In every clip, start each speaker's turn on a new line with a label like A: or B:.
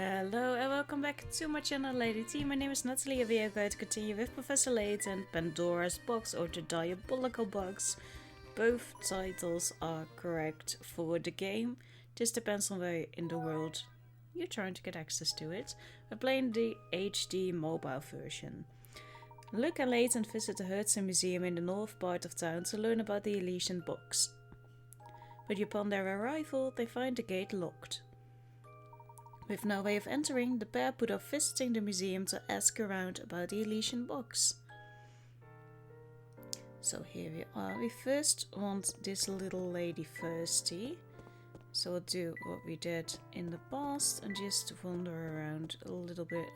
A: Hello and welcome back to my channel, Lady T. My name is Natalie and we are going to continue with Professor Layton, Pandora's Box or the Diabolical Box. Both titles are correct for the game. Just depends on where in the world you're trying to get access to it. We're playing the HD mobile version. Luke and Layton visit the Hudson Museum in the north part of town to learn about the Elysian Box. But upon their arrival, they find the gate locked. With no way of entering, the pair put off visiting the museum to ask around about the Elysian Box. So here we are. We first want this little lady thirsty. So we'll do what we did in the past and just wander around a little bit.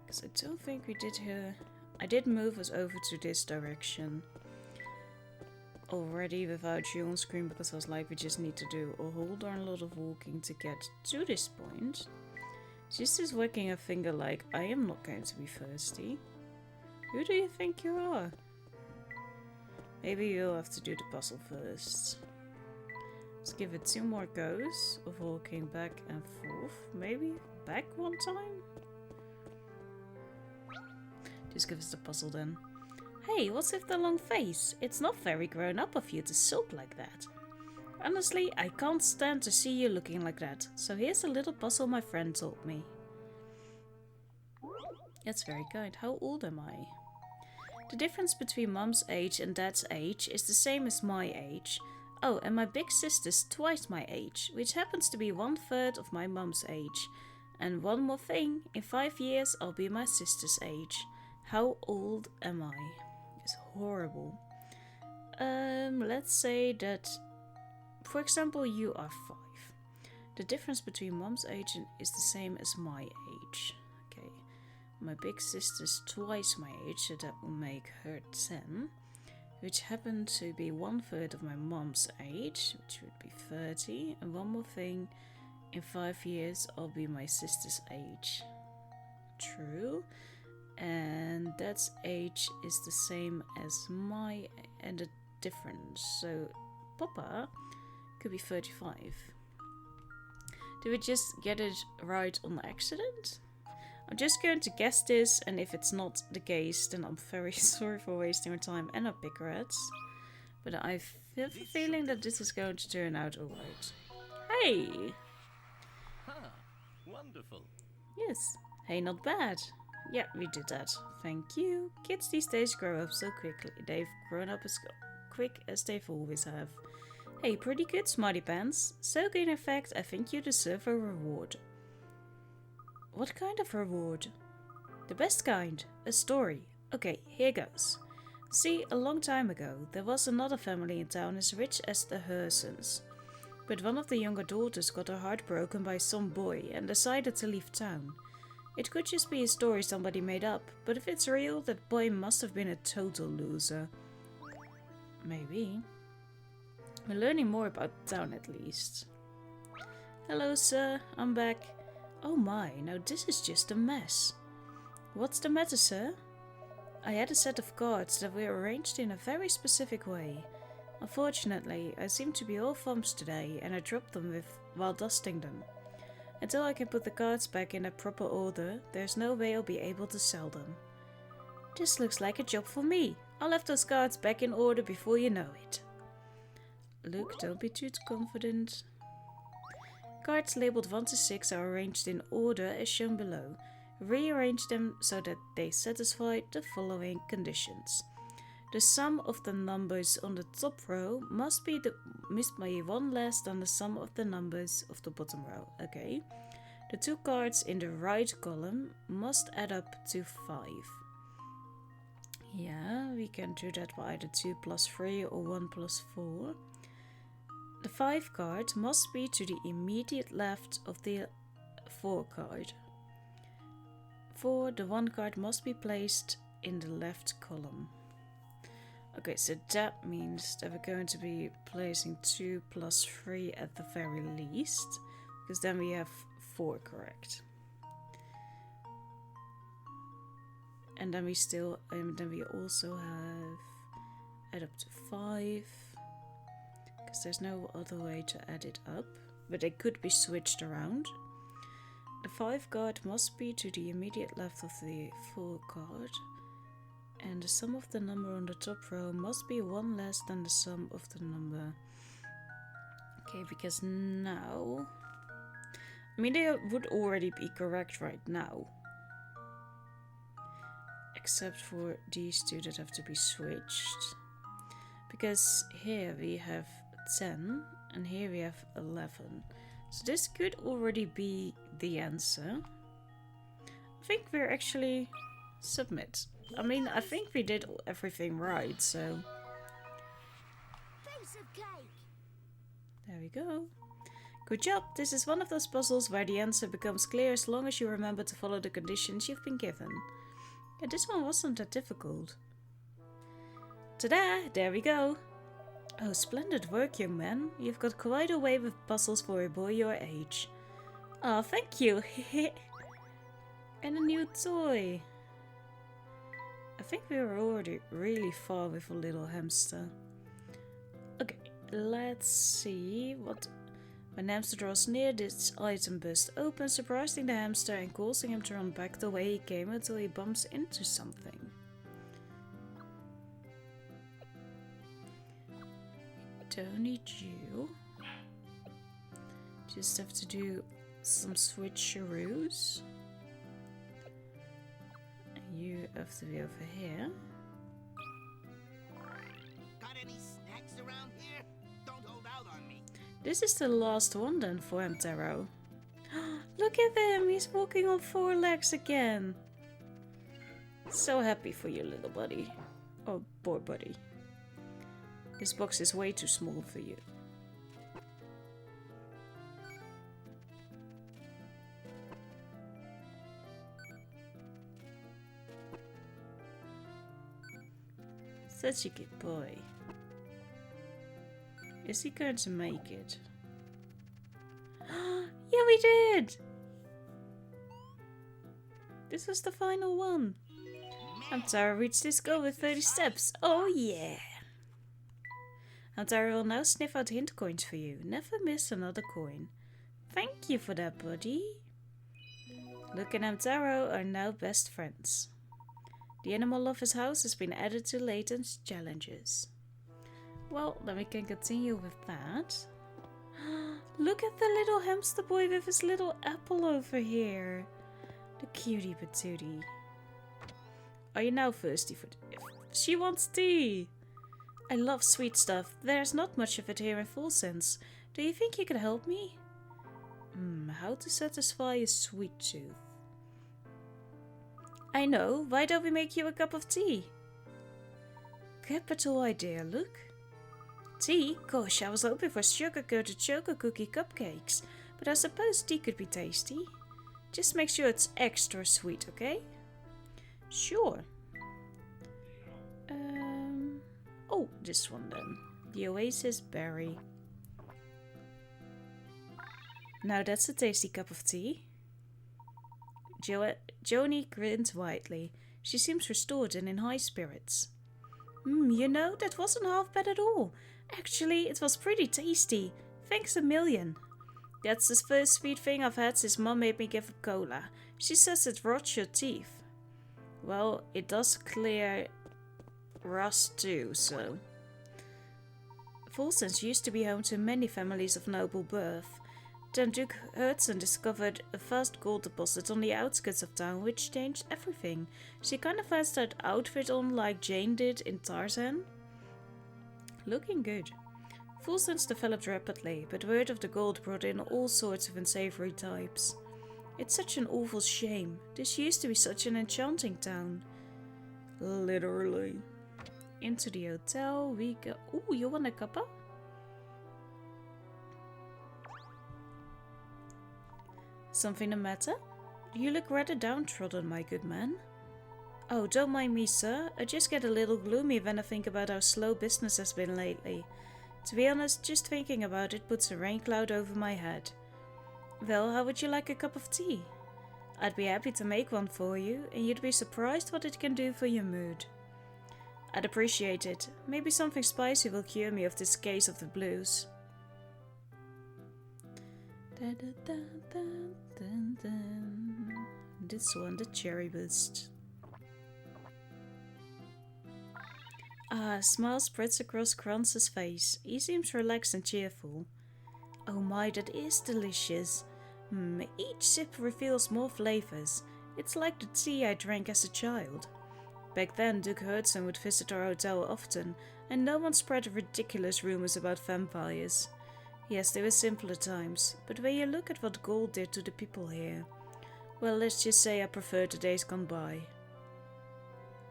A: Because I don't think we did here. I did move us over to this direction already without you on screen, because I was like, we just need to do a whole darn lot of walking to get to this point. Just is wagging a finger like, I am not going to be thirsty. Who do you think you are? Maybe you'll have to do the puzzle first. Let's give it 2 more goes of walking back and forth. Maybe back one time? Just give us the puzzle then. Hey, what's with the long face? It's not very grown up of you to sulk like that. Honestly, I can't stand to see you looking like that, so here's a little puzzle my friend told me. That's very kind. How old am I? The difference between Mum's age and Dad's age is the same as my age. Oh, and my big sister's twice my age, which happens to be 1/3 of my mum's age. And one more thing, in 5 years I'll be my sister's age. How old am I? It's horrible. Let's say that, for example, you are 5. The difference between Mum's age is the same as my age. Okay, my big sister's twice my age, so that will make her 10, which happened to be 1/3 of my mum's age, which would be 30. And one more thing, in 5 years I'll be my sister's age. True. And Dad's age is the same as my, and the difference. So Papa could be 35. Did we just get it right on accident? I'm just going to guess this, and if it's not the case, then I'm very sorry for wasting your time and our pickers. But I have a feeling that this is going to turn out alright. Hey!
B: Huh, wonderful.
A: Yes. Hey, not bad. Yeah, we did that. Thank you. Kids these days grow up so quickly. They've grown up as quick as they've always have. Hey, pretty good, Smarty Pants. So good, in fact, I think you deserve a reward. What kind of reward? The best kind. A story. Okay, here goes. See, a long time ago, there was another family in town as rich as the Hersons. But one of the younger daughters got her heart broken by some boy and decided to leave town. It could just be a story somebody made up, but if it's real, that boy must have been a total loser. Maybe. We're learning more about the town at least. Hello, sir. I'm back. Oh my, now this is just a mess. What's the matter, sir? I had a set of cards that were arranged in a very specific way. Unfortunately, I seem to be all thumbs today, and I dropped them while dusting them. Until I can put the cards back in a proper order, there's no way I'll be able to sell them. This looks like a job for me. I'll have those cards back in order before you know it. Luke, don't be too confident. Cards labeled 1 to 6 are arranged in order as shown below. Rearrange them so that they satisfy the following conditions. The sum of the numbers on the top row must be 1 less than the sum of the numbers of the bottom row. Okay. The 2 cards in the right column must add up to 5. Yeah, we can do that by either 2 plus 3 or 1 plus 4. The 5 card must be to the immediate left of the 4 card. For the 1 card must be placed in the left column. Okay, so that means that we're going to be placing 2 plus 3 at the very least, because then we have 4 correct. And then we also have add up to 5, because there's no other way to add it up, but they could be switched around. The 5 card must be to the immediate left of the 4 card. And the sum of the number on the top row must be 1 less than the sum of the number. Okay, because now... I mean, they would already be correct right now. Except for these two that have to be switched. Because here we have 10 and here we have 11. So this could already be the answer. I think we're actually... Submit. I mean, I think we did everything right, so...
C: Piece of cake.
A: There we go. Good job! This is one of those puzzles where the answer becomes clear as long as you remember to follow the conditions you've been given. Yeah, this one wasn't that difficult. Ta-da! There we go! Oh, splendid work, young man. You've got quite a way with puzzles for a boy your age. Oh, thank you! And a new toy! I think we were already really far with a little hamster. Okay, let's see what... When the hamster draws near, this item bursts open, surprising the hamster and causing him to run back the way he came until he bumps into something. Don't need you. Just have to do some switcheroos. You have to be over here.
C: Got any snacks around here? Don't hold out on me.
A: This is the last one then for Hamtaro. Look at him, he's walking on 4 legs again. So happy for you, little buddy. Oh, poor buddy. This box is way too small for you. Such a good boy. Is he going to make it? Yeah, we did! This was the final one. Hamtaro reached his goal with 30 steps. Oh yeah! Hamtaro will now sniff out hint coins for you. Never miss another coin. Thank you for that, buddy. Luke and Hamtaro are now best friends. The animal lover's house has been added to Layton's challenges. Well, then we can continue with that. Look at the little hamster boy with his little apple over here. The cutie patootie. Are you now thirsty for She wants tea! I love sweet stuff. There's not much of it here in Full Sense. Do you think you could help me? How to satisfy a sweet tooth? I know. Why don't we make you a cup of tea? Capital idea, look. Tea? Gosh, I was hoping for sugar-coated choco cookie cupcakes, but I suppose tea could be tasty. Just make sure it's extra sweet, okay? Sure. Oh, this one then. The Oasis Berry. Now that's a tasty cup of tea. Joni grins widely. She seems restored and in high spirits. You know, that wasn't half bad at all. Actually, it was pretty tasty. Thanks a million. That's the first sweet thing I've had since Mum made me give up cola. She says it rots your teeth. Well, it does clear rust too, so... Volsens used to be home to many families of noble birth. Then Duke Hudson discovered a vast gold deposit on the outskirts of town, which changed everything. She kind of has that outfit on like Jane did in Tarzan. Looking good. Volsens developed rapidly, but word of the gold brought in all sorts of unsavory types. It's such an awful shame. This used to be such an enchanting town. Literally. Into the hotel we go. Ooh, you want a cuppa? Something the matter? You look rather downtrodden, my good man. Oh, don't mind me, sir. I just get a little gloomy when I think about how slow business has been lately. To be honest, just thinking about it puts a rain cloud over my head. Well, how would you like a cup of tea? I'd be happy to make one for you, and you'd be surprised what it can do for your mood. I'd appreciate it. Maybe something spicy will cure me of this case of the blues. Da, da, da, da, Dun, dun. This one, the cherry boost. Ah, a smile spreads across Kranz's face. He seems relaxed and cheerful. Oh my, that is delicious. Each sip reveals more flavors. It's like the tea I drank as a child. Back then, Duke Hudson would visit our hotel often, and no one spread ridiculous rumors about vampires. Yes, they were simpler times, but when you look at what gold did to the people here, well, let's just say I prefer the days gone by.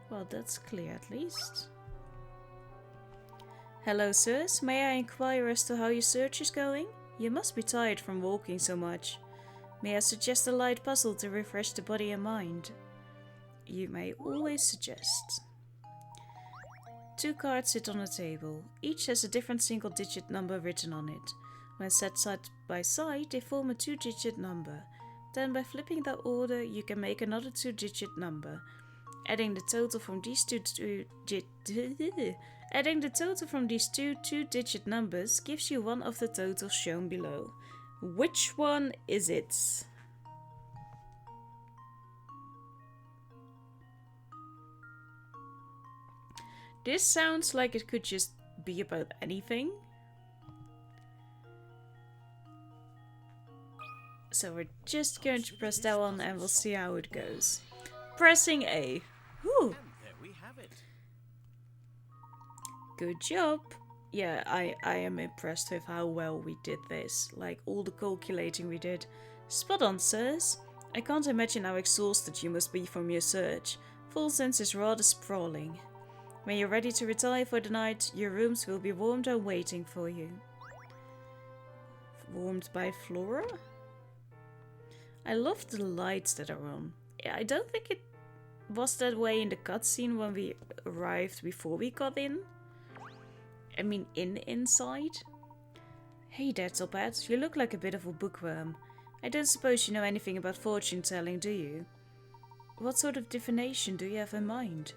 A: Well, that's clear at least. Hello, sirs. May I inquire as to how your search is going? You must be tired from walking so much. May I suggest a light puzzle to refresh the body and mind? You may always suggest. 2 cards sit on a table. Each has a different single-digit number written on it. When set side by side, they form a 2-digit number. Then by flipping the order, you can make another 2-digit number. Adding the total from these two 2-digit numbers gives you one of the totals shown below. Which one is it? This sounds like it could just be about anything. So we're just going to press that one and we'll see how it goes. Pressing A. Whew.
B: And there we have it.
A: Good job. Yeah, I am impressed with how well we did this. Like all the calculating we did. Spot on, sirs. I can't imagine how exhausted you must be from your search. Full sense is rather sprawling. When you're ready to retire for the night, your rooms will be warmed and waiting for you. Warmed by Flora? I love the lights that are on. I don't think it was that way in the cutscene when we arrived before we got in. I mean, inside. Hey there, Top Hat. You look like a bit of a bookworm. I don't suppose you know anything about fortune telling, do you? What sort of divination do you have in mind?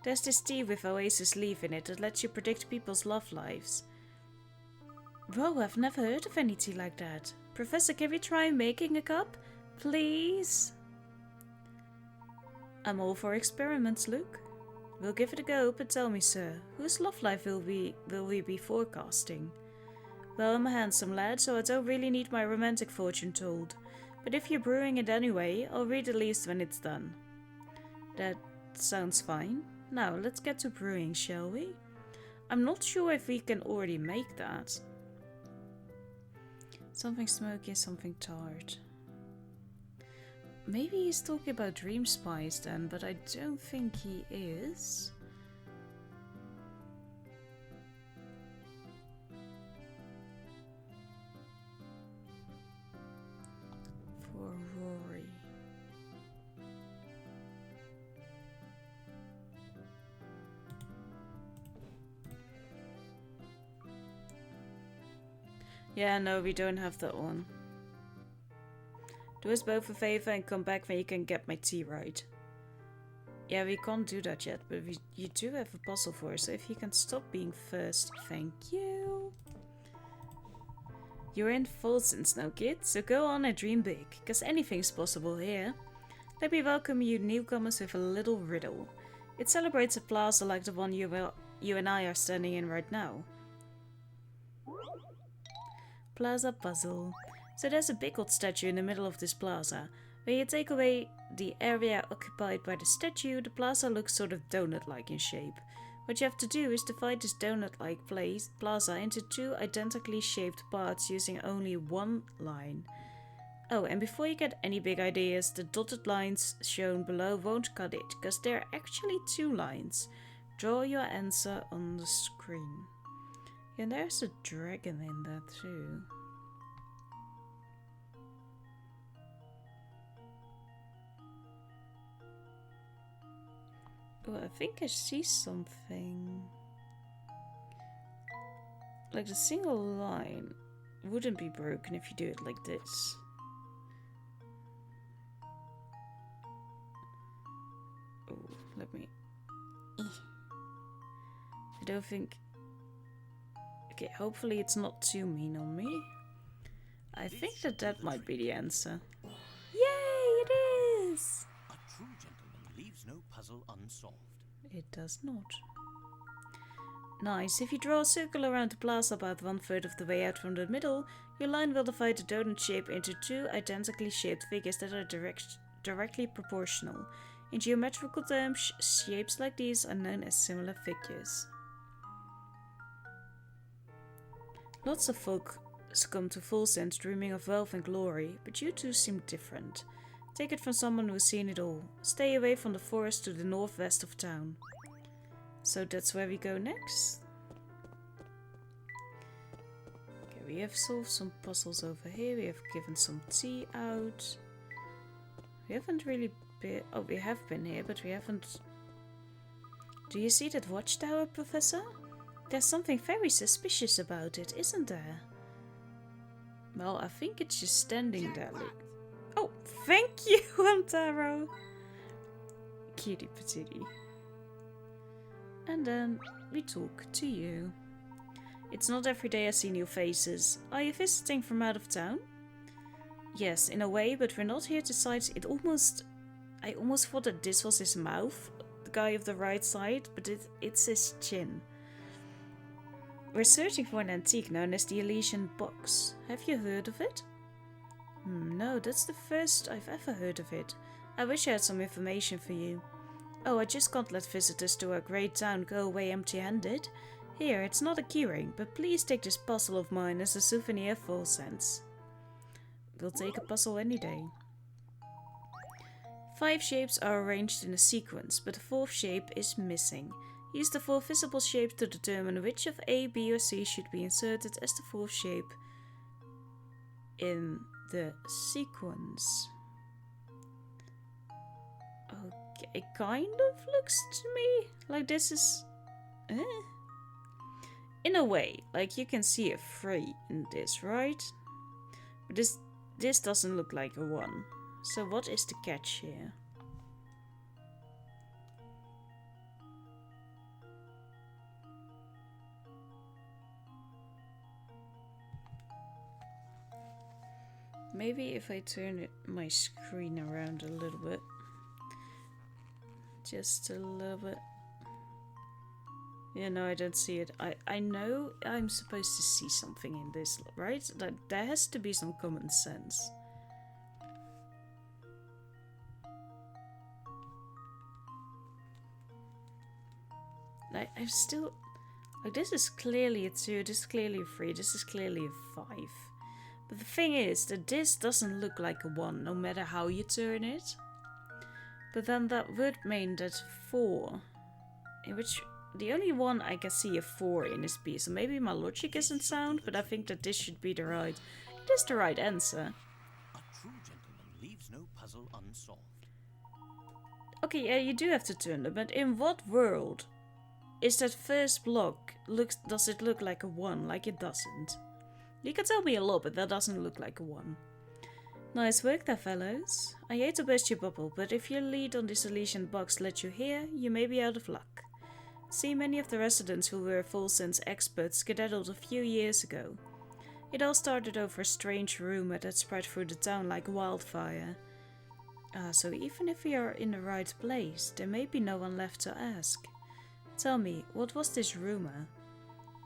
A: There's this tea with oasis leaf in it that lets you predict people's love lives. Whoa, I've never heard of any tea like that. Professor, can we try making a cup? Please? I'm all for experiments, Luke. We'll give it a go, but tell me, sir, whose love life will we be forecasting? Well, I'm a handsome lad, so I don't really need my romantic fortune told. But if you're brewing it anyway, I'll read the leaves when it's done. That sounds fine. Now, let's get to brewing, shall we? I'm not sure if we can already make that. Something smoky and something tart. Maybe he's talking about dream spice then, but I don't think he is. For Rory. Yeah, no, we don't have that one. Do us both a favor and come back when you can get my tea right. Yeah, we can't do that yet, but you do have a puzzle for us, so if you can stop being thirsty, thank you. You're in Fulton's now, kid, so go on and dream big, cause anything's possible here. Let me welcome you newcomers with a little riddle. It celebrates a plaza like the one you and I are standing in right now. Plaza puzzle. So there's a big old statue in the middle of this plaza. When you take away the area occupied by the statue, the plaza looks sort of donut-like in shape. What you have to do is divide this donut-like plaza into 2 identically shaped parts using only 1 line. Oh, and before you get any big ideas, the dotted lines shown below won't cut it, because there are actually 2 lines. Draw your answer on the screen. Yeah, there's a dragon in that too. Oh, I think I see something. Like the single line wouldn't be broken if you do it like this. Oh, let me... I don't think... Okay, hopefully it's not too mean on me. I think that might be the answer.
B: unsolved.
A: It does not. Nice. If you draw a circle around the plaza about 1/3 of the way out from the middle, your line will divide the donut shape into two identically shaped figures that are directly proportional. In geometrical terms, shapes like these are known as similar figures. Lots of folk succumb to full sense dreaming of wealth and glory, but you two seem different. Take it from someone who's seen it all. Stay away from the forest to the northwest of town. So that's where we go next. Okay, we have solved some puzzles over here. We have given some tea out. We haven't really been... Oh, we have been here, but we haven't... Do you see that watchtower, Professor? There's something very suspicious about it, isn't there? Well, I think it's just standing there. Oh, thank you, Amtaro. Cutie patootie. And then we talk to you. It's not every day I see new faces. Are you visiting from out of town? Yes, in a way, but we're not here to sight. I almost thought that this was his mouth, the guy of the right side, but it's his chin. We're searching for an antique known as the Elysian Box. Have you heard of it? No, that's the first I've ever heard of it. I wish I had some information for you. Oh, I just can't let visitors to our great town go away empty-handed. Here, it's not a keyring, but please take this puzzle of mine as a souvenir for all sense. We'll take a puzzle any day. 5 shapes are arranged in a sequence, but the 4th shape is missing. Use the 4 visible shapes to determine which of A, B or C should be inserted as the 4th shape in the sequence. Okay, it kind of looks to me like this is... In a way, like you can see a 3 in this, right? But this doesn't look like a 1. So what is the catch here? Maybe if I turn my screen around a little bit. Just a little bit. Yeah, no, I don't see it. I know I'm supposed to see something in this, right? There has to be some common sense. I'm still... Like, this is clearly a 2, this is clearly a 3, this is clearly a 5. But the thing is that this doesn't look like a 1, no matter how you turn it. But then that would mean that 4, in which the only one I can see a 4 in is B. So maybe my logic isn't sound, but I think that this should be the right. It is the right answer.
B: A true gentleman leaves no puzzle unsolved.
A: Okay, yeah, you do have to turn them, but in what world is that first block does it look like a 1? Like it doesn't. You can tell me a lot, but that doesn't look like a 1. Nice work there, fellows. I hate to burst your bubble, but if your lead on this Elysian Box led you here, you may be out of luck. See, many of the residents who were full sense experts skedaddled a few years ago. It all started over a strange rumor that spread through the town like wildfire. So even if we are in the right place, there may be no one left to ask. Tell me, what was this rumor?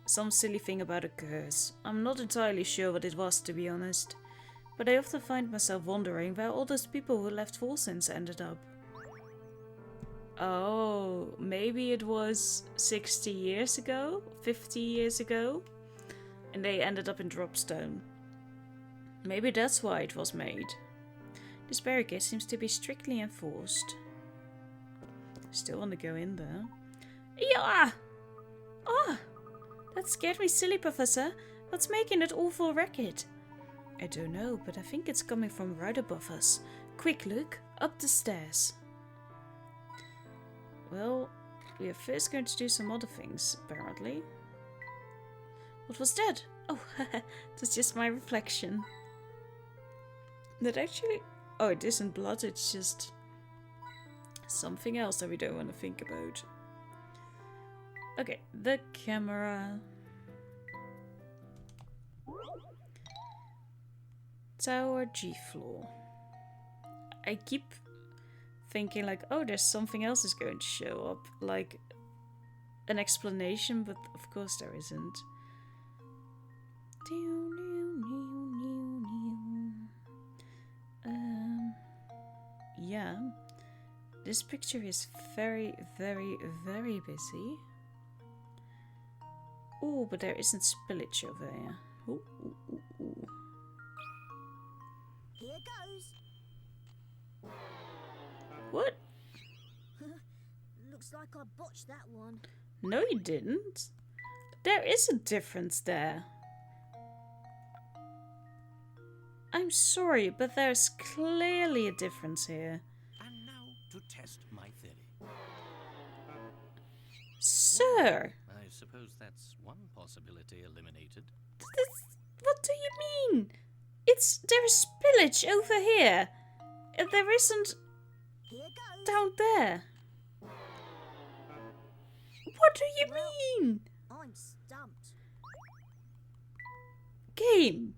A: Some silly thing about a curse. I'm not entirely sure what it was, to be honest. But I often find myself wondering where all those people who left Volsens ended up. Oh, maybe it was 60 years ago? 50 years ago? And they ended up in Dropstone. Maybe that's why it was made. This barricade seems to be strictly enforced. Still want to go in there. Yeah! Ah! That scared me silly, Professor. What's making that awful racket? I don't know, but I think it's coming from right above us. Quick, Luke, up the stairs. Well, we are first going to do some other things, apparently. What was that? Oh, that's just my reflection. That actually... Oh, it isn't blood, it's just... something else that we don't want to think about. Okay, the camera... Tower G floor. I keep thinking like, oh, there's something else is going to show up, like an explanation, but of course there isn't. Yeah, this picture is very, very, very busy. Oh, but there isn't spillage over here. Ooh, ooh, ooh, ooh.
D: Here goes.
A: What?
D: Looks like I botched that one.
A: No, you didn't. There is a difference there. I'm sorry, but there's clearly a difference here.
B: And now to test my theory.
A: Sir!
B: I suppose that's one possibility eliminated.
A: What do you mean? There's spillage over here. And there isn't
D: Here goes.
A: down there. What do you mean?
D: I'm stumped.
A: Game.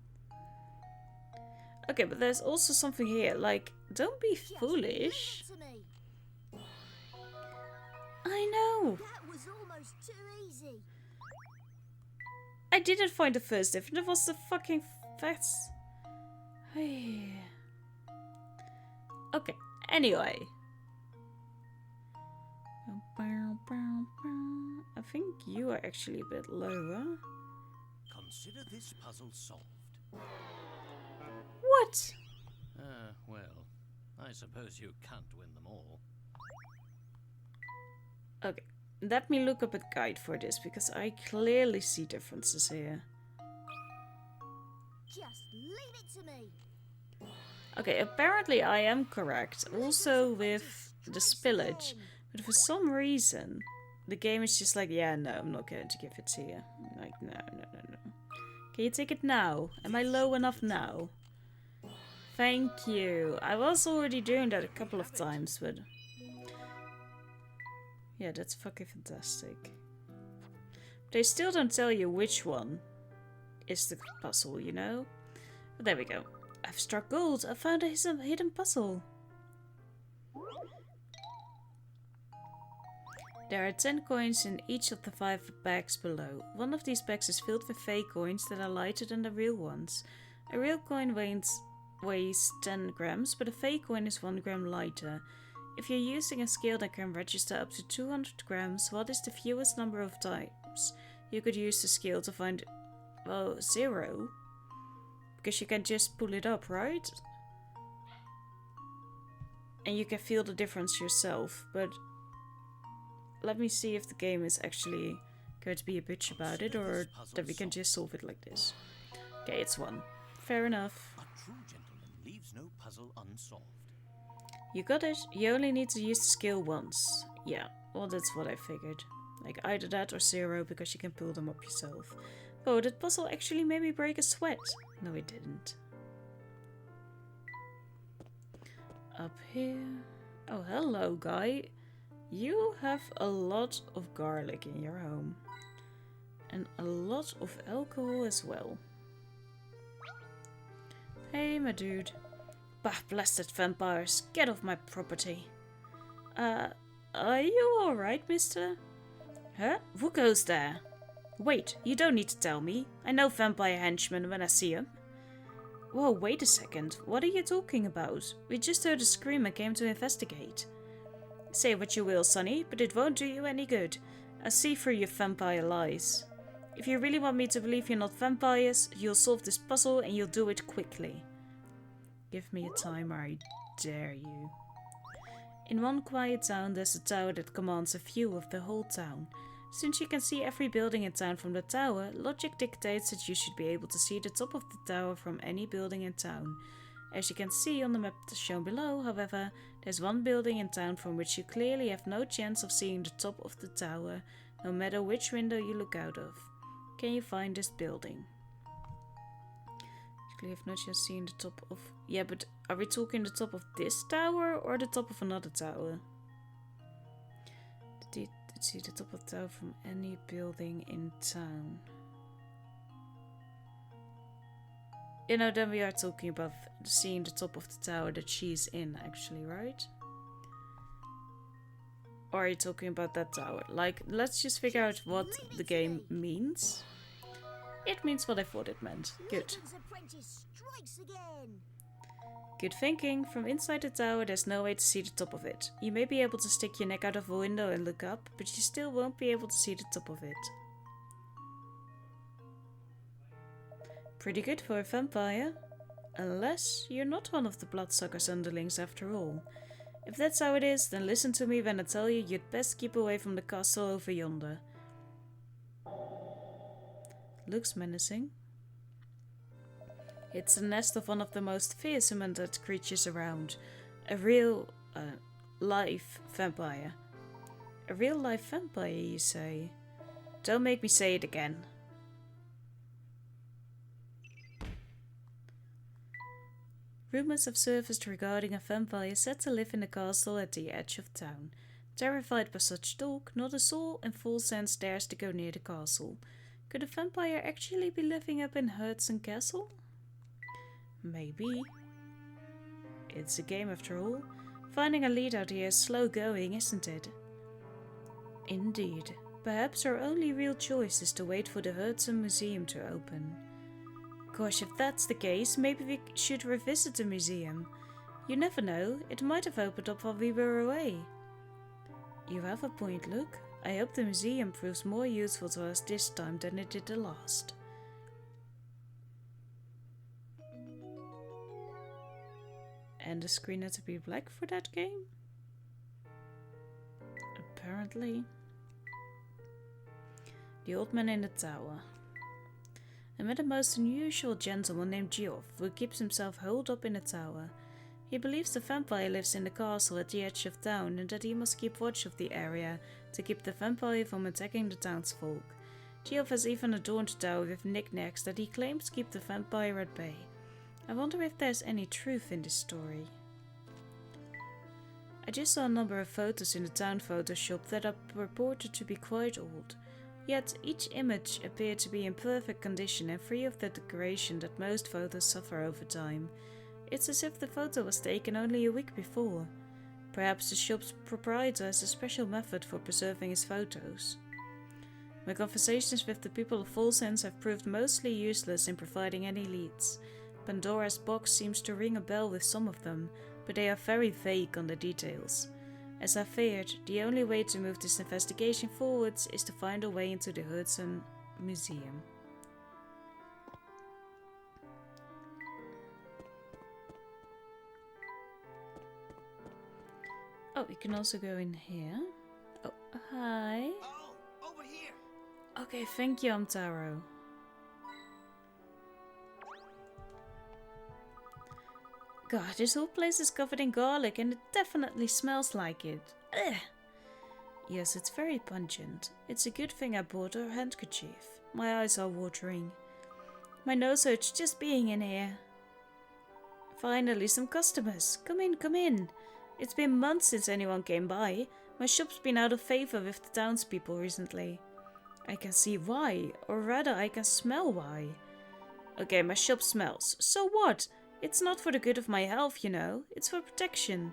A: Okay, but there's also something here. Like, don't be
D: Just
A: foolish.
D: leave it to me.
A: I know.
D: That was almost too easy.
A: I didn't find the first diff. It was the fucking facts. Okay, anyway. I think you are actually a bit lower.
B: Consider this puzzle solved.
A: What?
B: Well, I suppose you can't win them all.
A: Okay, let me look up a guide for this because I clearly see differences here.
D: Just leave it to me.
A: Okay, apparently I am correct. Also with the spillage. But for some reason, the game is just like, yeah, no, I'm not going to give it to you. I'm like, no. Can you take it now? Am I low enough now? Thank you. I was already doing that a couple of times, but... yeah, that's fucking fantastic. They still don't tell you which one is the puzzle, you know? But there we go. I've struck gold. I found a hidden puzzle. There are 10 coins in each of the 5 bags below. One of these bags is filled with fake coins that are lighter than the real ones. A real coin weighs 10 grams, but a fake coin is 1 gram lighter. If you're using a scale that can register up to 200 grams, what is the fewest number of times you could use the scale to find, well, 0? Because you can just pull it up, right? And you can feel the difference yourself, but let me see if the game is actually going to be a bitch about it, or that we can just solve it like this. Okay, it's 1. Fair enough.
B: A true gentleman leaves no puzzle unsolved.
A: You got it. You only need to use the scale once. Yeah, well, that's what I figured. Like either that or 0, because you can pull them up yourself. Oh, did puzzle actually made me break a sweat? No, it didn't. Up here. Oh, hello, guy. You have a lot of garlic in your home. And a lot of alcohol as well. Hey, my dude. Bah, blasted vampires. Get off my property. Are you alright, mister? Huh? Who goes there? Wait, you don't need to tell me. I know vampire henchmen when I see them. Whoa, wait a second. What are you talking about? We just heard a scream and came to investigate. Say what you will, Sonny, but it won't do you any good. I see through your vampire lies. If you really want me to believe you're not vampires, you'll solve this puzzle and you'll do it quickly. Give me a timer, I dare you. In one quiet town, there's a tower that commands a view of the whole town. Since you can see every building in town from the tower, logic dictates that you should be able to see the top of the tower from any building in town. As you can see on the map shown below, however, there's one building in town from which you clearly have no chance of seeing the top of the tower, no matter which window you look out of. Can you find this building? You clearly have no chance of seeing the top of... Yeah, but are we talking the top of this tower or the top of another tower? Did see the top of the tower from any building in town? You know, then we are talking about seeing the top of the tower that she's in, actually, right? Or are you talking about that tower? Like, let's just figure out what the game means. It means what I thought it meant. Good.
D: Layton's apprentice strikes again.
A: Good thinking. From inside the tower, there's no way to see the top of it. You may be able to stick your neck out of a window and look up, but you still won't be able to see the top of it. Pretty good for a vampire. Unless you're not one of the bloodsucker's underlings after all. If that's how it is, then listen to me when I tell you you'd best keep away from the castle over yonder. Looks menacing. It's the nest of one of the most fearsome undead creatures around. A real, life vampire. A real life vampire, you say? Don't make me say it again. Rumors have surfaced regarding a vampire said to live in a castle at the edge of town. Terrified by such talk, not a soul in full sense dares to go near the castle. Could a vampire actually be living up in Hudson Castle? Maybe. It's a game after all. Finding a lead out here is slow going, isn't it? Indeed. Perhaps our only real choice is to wait for the Hudson Museum to open. Gosh, if that's the case, maybe we should revisit the museum. You never know, it might have opened up while we were away. You have a point, look. I hope the museum proves more useful to us this time than it did the last. And the screen had to be black for that game? Apparently. The old man in the tower. I met a most unusual gentleman named Geoff, who keeps himself holed up in a tower. He believes the vampire lives in the castle at the edge of town and that he must keep watch of the area to keep the vampire from attacking the townsfolk. Geoff has even adorned the tower with knickknacks that he claims keep the vampire at bay. I wonder if there's any truth in this story. I just saw a number of photos in the town photo shop that are reported to be quite old. Yet each image appeared to be in perfect condition and free of the decoration that most photos suffer over time. It's as if the photo was taken only a week before. Perhaps the shop's proprietor has a special method for preserving his photos. My conversations with the people of Full Sense have proved mostly useless in providing any leads. Pandora's box seems to ring a bell with some of them, but they are very vague on the details. As I feared, the only way to move this investigation forwards is to find a way into the Hudson Museum. Oh, we can also go in here. Oh, hi.
C: Oh, over here.
A: Okay, thank you, Amtaro. God, this whole place is covered in garlic and it definitely smells like it. Ugh. Yes, it's very pungent. It's a good thing I bought a handkerchief. My eyes are watering. My nose hurts just being in here. Finally, some customers. Come in, come in. It's been months since anyone came by. My shop's been out of favor with the townspeople recently. I can see why, or rather I can smell why. Okay, my shop smells. So what? It's not for the good of my health, you know. It's for protection.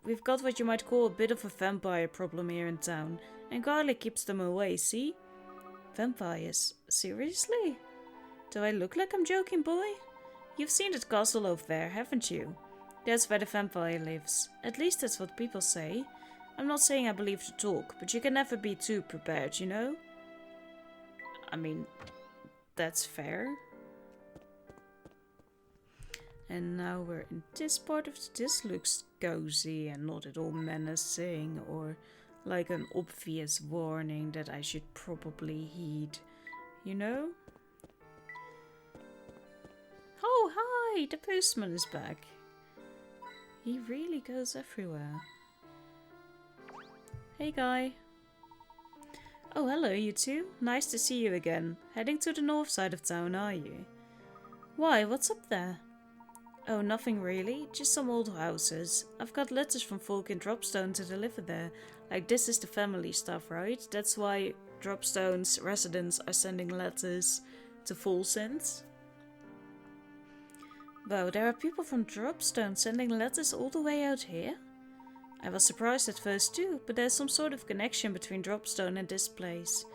A: We've got what you might call a bit of a vampire problem here in town, and garlic keeps them away, see? Vampires? Seriously? Do I look like I'm joking, boy? You've seen that castle over there, haven't you? That's where the vampire lives. At least that's what people say. I'm not saying I believe the talk, but you can never be too prepared, you know? I mean, that's fair. And now we're in this part of this looks cozy and not at all menacing or like an obvious warning that I should probably heed, you know? Oh, hi! The postman is back. He really goes everywhere. Hey, guy. Oh, hello, you two. Nice to see you again. Heading to the north side of town, are you? Why, what's up there? Oh, nothing really. Just some old houses. I've got letters from folk in Dropstone to deliver there. Like, this is the family stuff, right? That's why Dropstone's residents are sending letters to Full Sense. Wow, there are people from Dropstone sending letters all the way out here? I was surprised at first too, but there's some sort of connection between Dropstone and this place.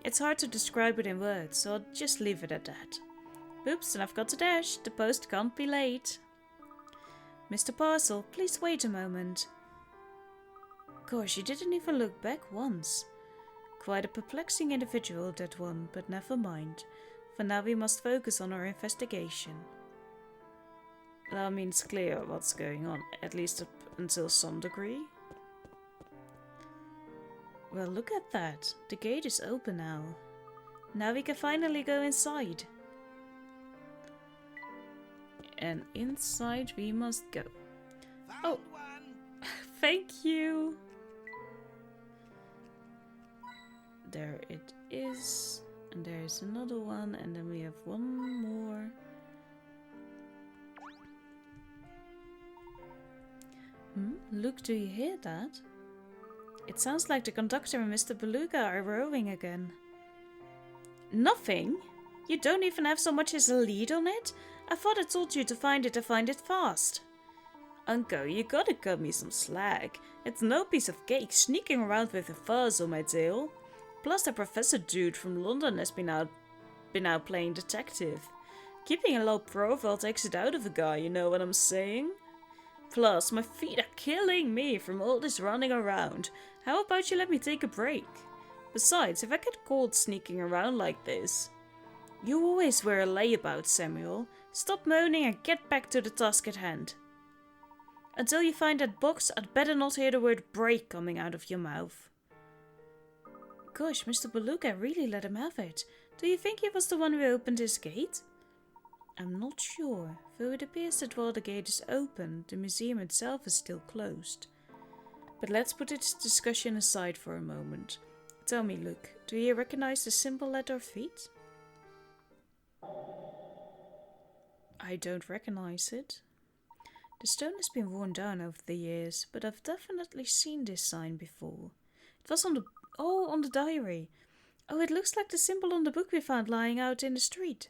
A: It's hard to describe it in words, so I'll just leave it at that. Oops, and I've got to dash. The post can't be late. Mr. Parcel, please wait a moment. Gosh, you didn't even look back once. Quite a perplexing individual, that one, but never mind. For now we must focus on our investigation. That means clear what's going on, at least up until some degree. Well, look at that. The gate is open now. Now we can finally go inside. And inside we must go.
C: Found one.
A: Thank you. There it is. And there's another one. And then we have one more. Look, do you hear that? It sounds like the conductor and Mr. Baluga are rowing again. Nothing? You don't even have so much as a lead on it? I thought I told you to find it and find it fast. Uncle, you gotta cut me some slack. It's no piece of cake sneaking around with a fuzz on my tail. Plus the professor dude from London has been out playing detective. Keeping a low profile takes it out of a guy, you know what I'm saying? Plus, my feet are killing me from all this running around. How about you let me take a break? Besides, if I get caught sneaking around like this... You always wear a layabout, Samuel. Stop moaning and get back to the task at hand. Until you find that box, I'd better not hear the word break coming out of your mouth. Gosh, Mr. Baluga really let him have it. Do you think he was the one who opened his gate? I'm not sure, though it appears that while the gate is open, the museum itself is still closed. But let's put this discussion aside for a moment. Tell me, Luke, do you recognize the symbol at our feet? I don't recognize it. The stone has been worn down over the years, but I've definitely seen this sign before. It was on the diary. Oh, it looks like the symbol on the book we found lying out in the street.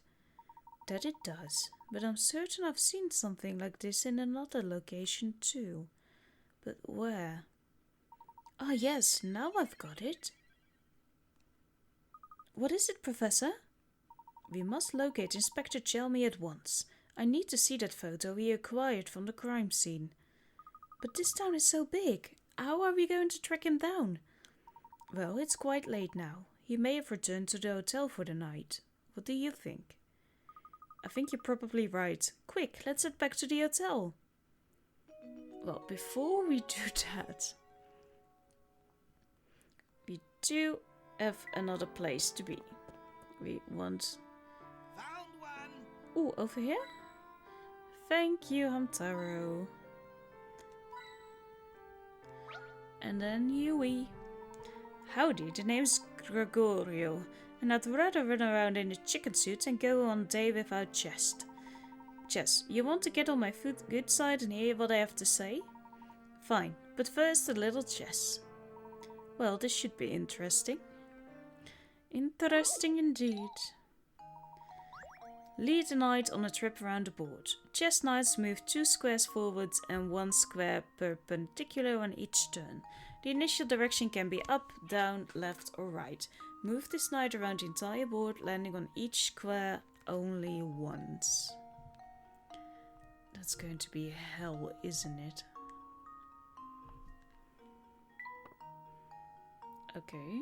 A: That it does, but I'm certain I've seen something like this in another location too. But where? Ah, yes, now I've got it. What is it, Professor? We must locate Inspector Chelmey at once. I need to see that photo we acquired from the crime scene. But this town is so big. How are we going to track him down? Well, it's quite late now. He may have returned to the hotel for the night. What do you think? I think you're probably right. Quick, let's head back to the hotel. Well, before we do that, we do have another place to be. We want...
C: Found one.
A: Ooh, over here? Thank you, Hamtaro. And then Yui. Howdy, the name's Gregorio, and I'd rather run around in a chicken suit and go on a day without chest. Chess, you want to get on my good side and hear what I have to say? Fine, but first a little chess. Well, this should be interesting. Interesting indeed. Lead the knight on a trip around the board. Chess knights move 2 squares forwards and 1 square perpendicular on each turn. The initial direction can be up, down, left or right. Move this knight around the entire board, landing on each square only once. That's going to be hell, isn't it? Okay.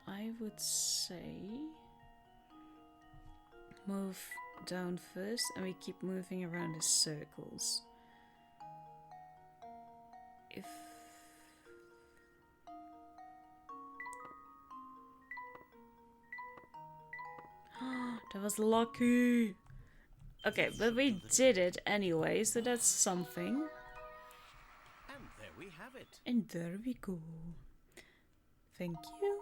A: I would say move down first and we keep moving around in circles. If that was lucky. Okay, but we did it anyway, so that's something.
B: And there we have it.
A: And there we go. Thank you.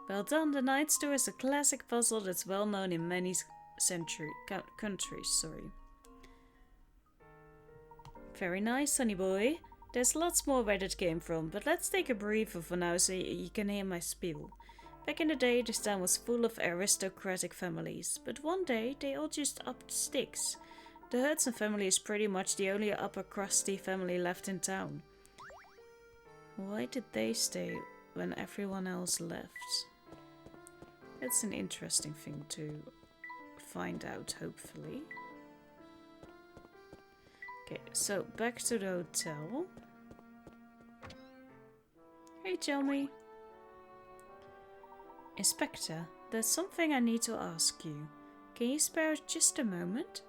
A: Well done, the Knight's Door is a classic puzzle that's well known in many countries. Very nice, sonny boy. There's lots more where that came from, but let's take a breather for now so you can hear my spiel. Back in the day, this town was full of aristocratic families, but one day they all just upped sticks. The Hudson family is pretty much the only upper crusty family left in town. Why did they stay when everyone else left? That's an interesting thing to find out, hopefully. Okay, so back to the hotel. Hey, Chelmey. Inspector, there's something I need to ask you. Can you spare just a moment?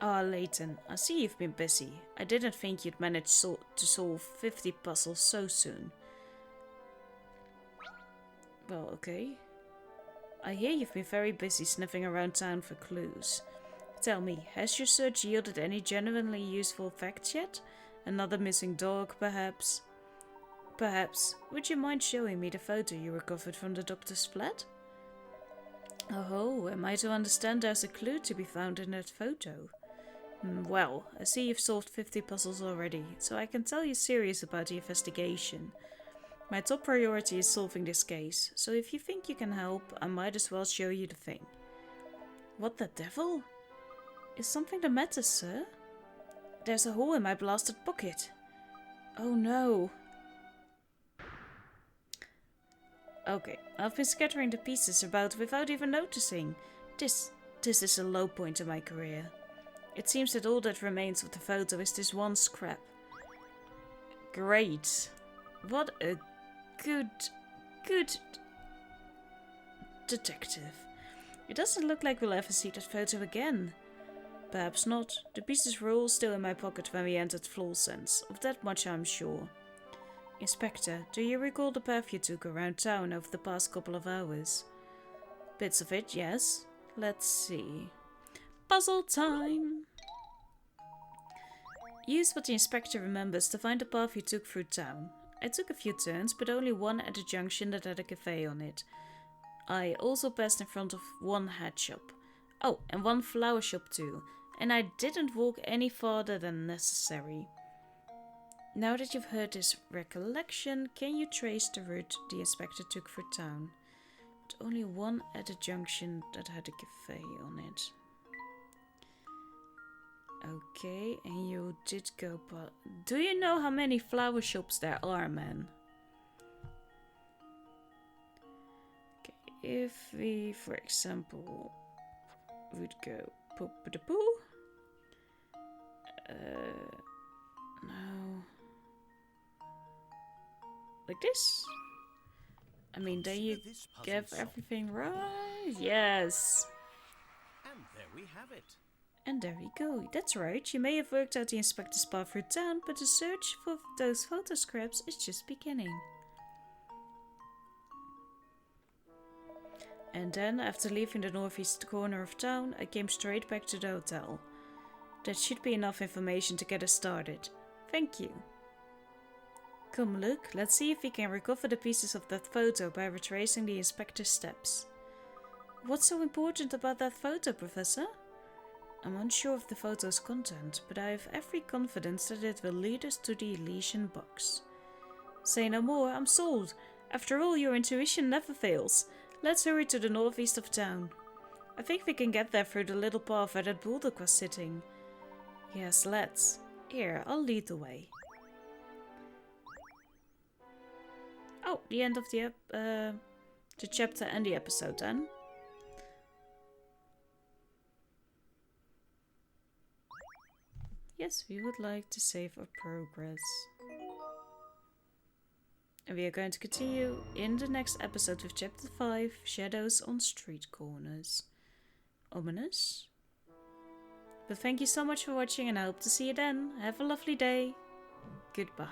A: Ah, Layton, I see you've been busy. I didn't think you'd manage to solve 50 puzzles so soon. Well, okay. I hear you've been very busy sniffing around town for clues. Tell me, has your search yielded any genuinely useful facts yet? Another missing dog, perhaps? Perhaps, would you mind showing me the photo you recovered from the doctor's flat? Oh, am I to understand there's a clue to be found in that photo? Well, I see you've solved 50 puzzles already, so I can tell you're serious about the investigation. My top priority is solving this case, so if you think you can help, I might as well show you the thing. What the devil? Is something the matter, sir? There's a hole in my blasted pocket. Oh no. Okay, I've been scattering the pieces about without even noticing. This is a low point in my career. It seems that all that remains of the photo is this one scrap. Great. What a good detective. It doesn't look like we'll ever see that photo again. Perhaps not. The pieces were all still in my pocket when we entered Florsense. Of that much I'm sure. Inspector, do you recall the path you took around town over the past couple of hours? Bits of it, yes. Let's see. Puzzle time! Use what the inspector remembers to find the path you took through town. I took a few turns, but only one at a junction that had a cafe on it. I also passed in front of one hat shop. Oh, and one flower shop too. And I didn't walk any farther than necessary. Now that you've heard this recollection, can you trace the route the inspector took through town? But only one at a junction that had a cafe on it. Okay, and you did go past... Do you know how many flower shops there are, man? Okay, if we, for example, would go poop-a-da-poo. No. Like this? I mean, then you get everything right. Yes.
B: And there we have it.
A: And there we go. That's right. You may have worked out the inspector's path through town, but the search for those photo scraps is just beginning. And then, after leaving the northeast corner of town, I came straight back to the hotel. That should be enough information to get us started. Thank you. Come look, let's see if we can recover the pieces of that photo by retracing the inspector's steps. What's so important about that photo, Professor? I'm unsure of the photo's content, but I have every confidence that it will lead us to the Elysian box. Say no more, I'm sold. After all, your intuition never fails. Let's hurry to the northeast of town. I think we can get there through the little path where that bulldog was sitting. Yes, let's. Here, I'll lead the way. Oh, the end of the chapter and the episode then. Yes, we would like to save our progress. And we are going to continue in the next episode with chapter 5, Shadows on Street Corners. Ominous. But thank you so much for watching and I hope to see you then. Have a lovely day. Goodbye.